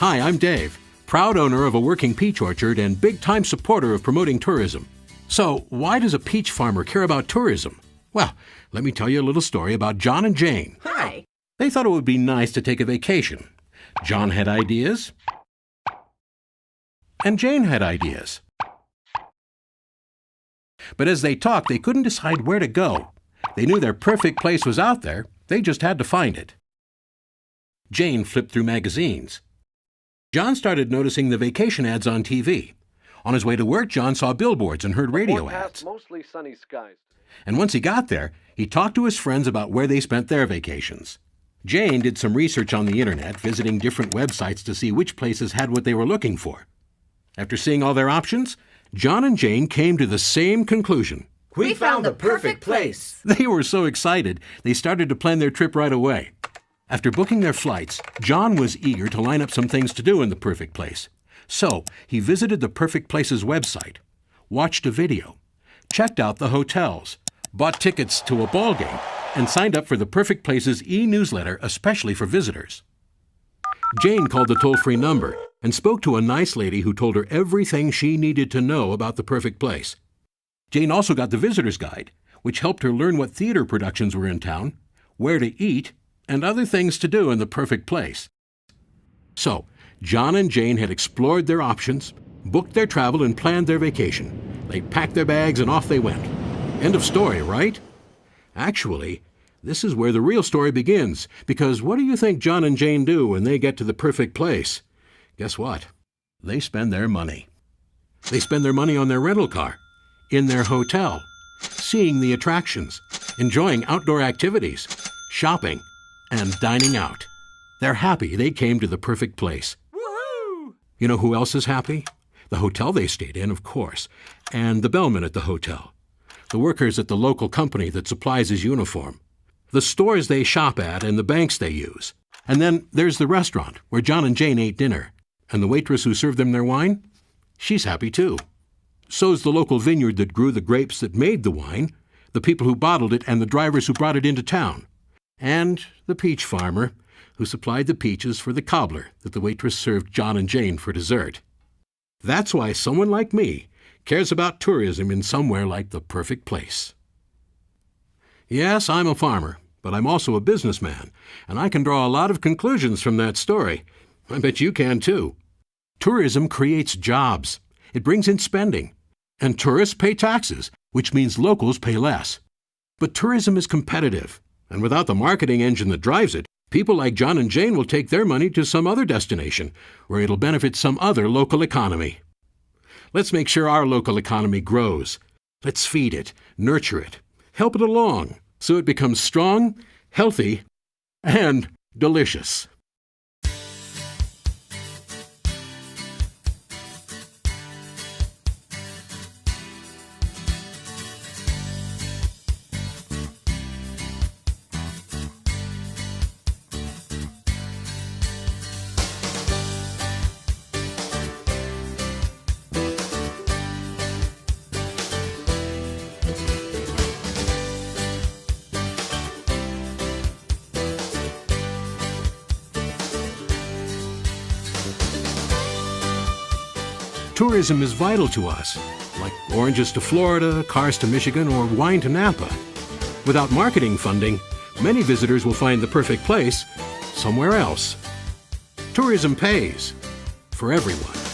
Hi, I'm Dave, proud owner of a working peach orchard and big-time supporter of promoting tourism. So, why does a peach farmer care about tourism? Well, let me tell you a little story about John and Jane. Hi. They thought it would be nice to take a vacation. John had ideas, and Jane had ideas. But as they talked, they couldn't decide where to go. They knew their perfect place was out there. They just had to find it. Jane flipped through magazines. John started noticing the vacation ads on TV. On his way to work, John saw billboards and heard radio ads. Mostly sunny skies. And once he got there, he talked to his friends about where they spent their vacations. Jane did some research on the internet, visiting different websites to see which places had what they were looking for. After seeing all their options, John and Jane came to the same conclusion. We found the perfect place. They were so excited, they started to plan their trip right away. After booking their flights, John was eager to line up some things to do in the perfect place. So he visited the Perfect Place's website, watched a video, checked out the hotels, bought tickets to a ball game, and signed up for the Perfect Place's e-newsletter especially for visitors. Jane called the toll-free number and spoke to a nice lady who told her everything she needed to know about the perfect place. Jane also got the visitor's guide, which helped her learn what theater productions were in town, where to eat, and other things to do in the perfect place. So, John and Jane had explored their options, booked their travel, and planned their vacation. They packed their bags and off they went. End of story, right? Actually, this is where the real story begins, because what do you think John and Jane do when they get to the perfect place? Guess what? They spend their money. They spend their money on their rental car, in their hotel, seeing the attractions, enjoying outdoor activities, shopping, and dining out. They're happy they came to the perfect place. Woohoo! You know who else is happy? The hotel they stayed in, of course, and the bellman at the hotel, the workers at the local company that supplies his uniform, the stores they shop at and the banks they use. And then there's the restaurant where John and Jane ate dinner, and the waitress who served them their wine? She's happy too. So's the local vineyard that grew the grapes that made the wine, the people who bottled it, and the drivers who brought it into town. And the peach farmer who supplied the peaches for the cobbler that the waitress served John and Jane for dessert. That's why someone like me cares about tourism in somewhere like the perfect place. Yes, I'm a farmer, but I'm also a businessman, and I can draw a lot of conclusions from that story. I bet you can too. Tourism creates jobs. It brings in spending. And tourists pay taxes, which means locals pay less. But tourism is competitive, and without the marketing engine that drives it, people like John and Jane will take their money to some other destination, where it'll benefit some other local economy. Let's make sure our local economy grows. Let's feed it, nurture it, help it along, so it becomes strong, healthy, and delicious. Tourism is vital to us, like oranges to Florida, cars to Michigan, or wine to Napa. Without marketing funding, many visitors will find the perfect place somewhere else. Tourism pays for everyone.